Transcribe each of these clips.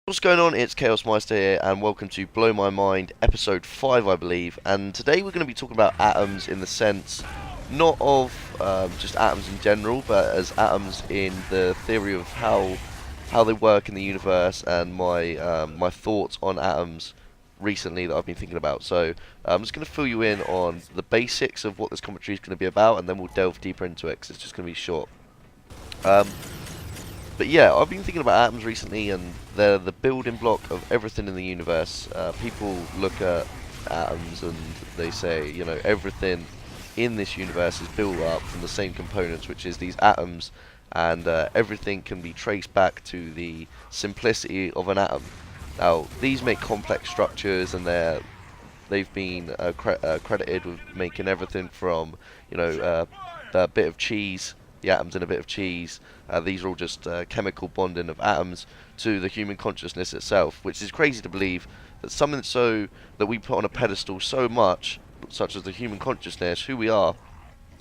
What's going on? It's Chaos Meister here, and welcome to Blow My Mind, episode 5, I believe. And today we're going to be talking about atoms in the sense not of just atoms in general, but as atoms in the theory of how they work in the universe, and my thoughts on atoms recently that I've been thinking about. So I'm just going to fill you in on the basics of what this commentary is going to be about, and then we'll delve deeper into it because it's just going to be short. Um, But yeah, I've been thinking about atoms recently, and they're the building block of everything in the universe. People look at atoms and they say, you know, everything in this universe is built up from the same components, which is these atoms, and everything can be traced back to the simplicity of an atom. Now, these make complex structures, and they've been credited with making everything from, you know, a bit of cheese, the atoms in a bit of cheese. These are all just chemical bonding of atoms to the human consciousness itself, which is crazy to believe that something so that we put on a pedestal so much, such as the human consciousness, who we are,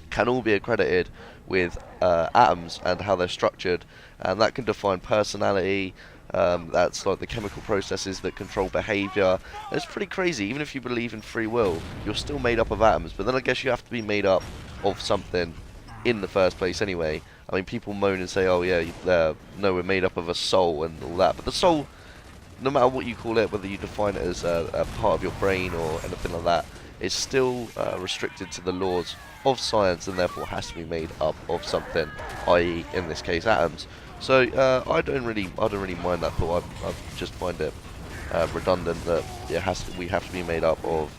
can all be accredited with atoms and how they're structured, and that can define personality. That's like the chemical processes that control behaviour. It's pretty crazy. Even if you believe in free will, you're still made up of atoms. But then I guess you have to be made up of something in the first place anyway. I mean, people moan and say, oh yeah, no, we're made up of a soul and all that. But the soul, no matter what you call it, whether you define it as a part of your brain or anything like that, is still restricted to the laws of science, and therefore has to be made up of something, i.e., in this case, atoms. So I don't really mind that thought. I just find it redundant that we have to be made up of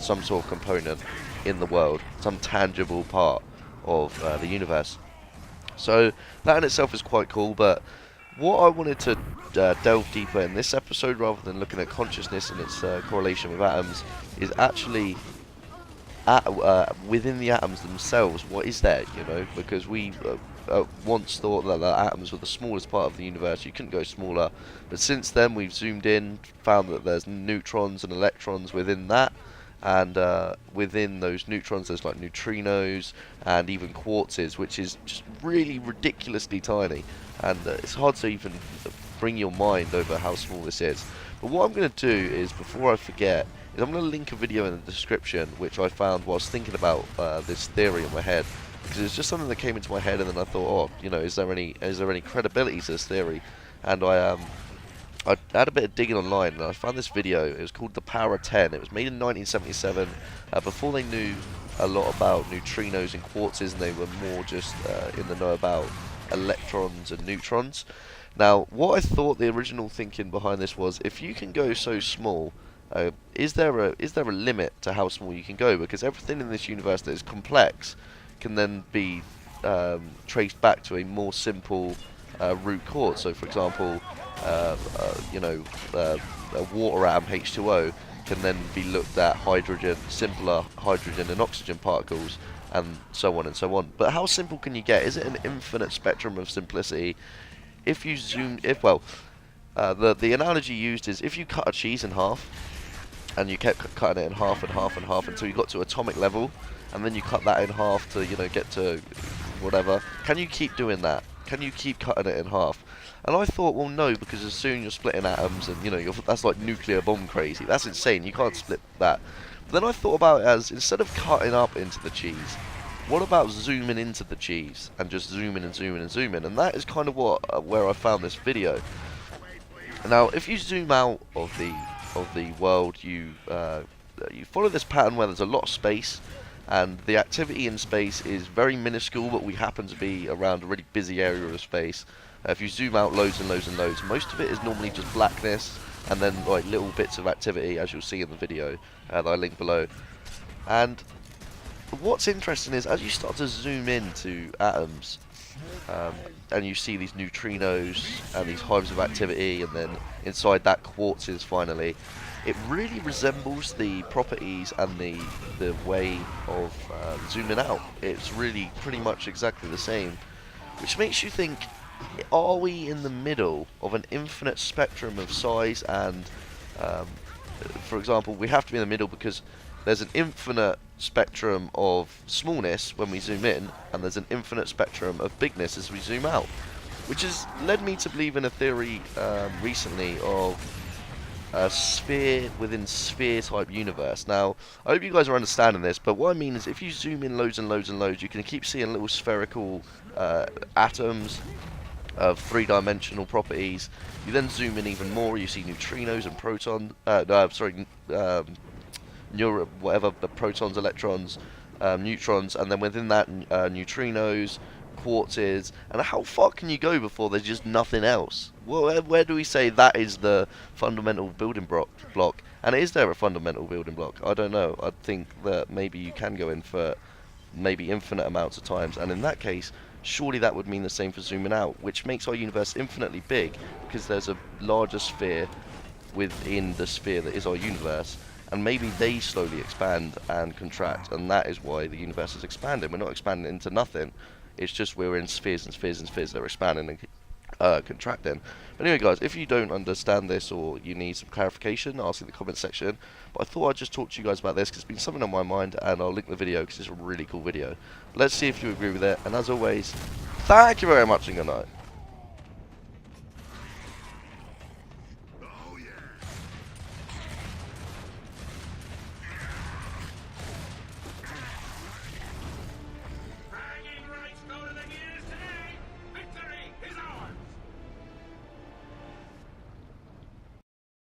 some sort of component in the world, some tangible part of the universe. So that in itself is quite cool, but what I wanted to delve deeper in this episode, rather than looking at consciousness and its correlation with atoms, is actually within the atoms themselves. What is there, you know? Because we once thought that the atoms were the smallest part of the universe. You couldn't go smaller, but since then we've zoomed in, found that there's neutrons and electrons within that, and within those neutrons there's like neutrinos and even quartzes, which is just really ridiculously tiny, and it's hard to even bring your mind over how small this is. But what I'm going to do is, before I forget, is I'm going to link a video in the description which I found whilst thinking about this theory in my head, because it's just something that came into my head, and then I thought, oh, you know, is there any credibility to this theory? And I had a bit of digging online, and I found this video. It was called The Power of 10. It was made in 1977, before they knew a lot about neutrinos and quartzes, and they were more just in the know about electrons and neutrons. Now, what I thought the original thinking behind this was, if you can go so small, is there a limit to how small you can go? Because everything in this universe that is complex can then be traced back to a more simple root cause. So, for example, a water atom, H2O, can then be looked at simpler hydrogen and oxygen particles, and so on and so on. But how simple can you get? Is it an infinite spectrum of simplicity? If you the analogy used is, if you cut a cheese in half, and you kept cutting it in half and half and half until you got to atomic level, and then you cut that in half to, you know, get to whatever. Can you keep doing that? Can you keep cutting it in half? And I thought, well, no, because as soon you're splitting atoms, and you know, that's like nuclear bomb crazy. That's insane. You can't split that. But then I thought about it as, instead of cutting up into the cheese, what about zooming into the cheese and just zooming and zooming and zooming? And that is kind of where I found this video. Now, if you zoom out of the world, you follow this pattern where there's a lot of space, and the activity in space is very minuscule, but we happen to be around a really busy area of space. If you zoom out loads and loads and loads, most of it is normally just blackness, and then like little bits of activity, as you'll see in the video that I link below. And what's interesting is, as you start to zoom into atoms, and you see these neutrinos and these hives of activity, and then inside that quartzes finally, it really resembles the properties and the way of zooming out. It's really pretty much exactly the same, which makes you think, are we in the middle of an infinite spectrum of size? And for example, we have to be in the middle because there's an infinite spectrum of smallness when we zoom in, and there's an infinite spectrum of bigness as we zoom out. which has led me to believe in a theory recently of a sphere within sphere type universe. Now, I hope you guys are understanding this, but what I mean is if you zoom in loads and loads and loads, you can keep seeing little spherical atoms of three-dimensional properties. You then zoom in even more, you see neutrinos and protons, whatever, the protons, electrons, neutrons, and then within that, neutrinos, quartzes, and how far can you go before there's just nothing else? Well, where do we say that is the fundamental building block? And is there a fundamental building block? I don't know. I think that maybe you can go in for maybe infinite amounts of times, and in that case, surely that would mean the same for zooming out, which makes our universe infinitely big, because there's a larger sphere within the sphere that is our universe, and maybe they slowly expand and contract, and that is why the universe is expanding. We're not expanding into nothing, it's just we're in spheres and spheres and spheres that are expanding and contracting. But anyway, guys, if you don't understand this or you need some clarification, ask in the comment section. But I thought I'd just talk to you guys about this because it's been something on my mind, and I'll link the video because it's a really cool video. Let's see if you agree with it, and as always, thank you very much and good night.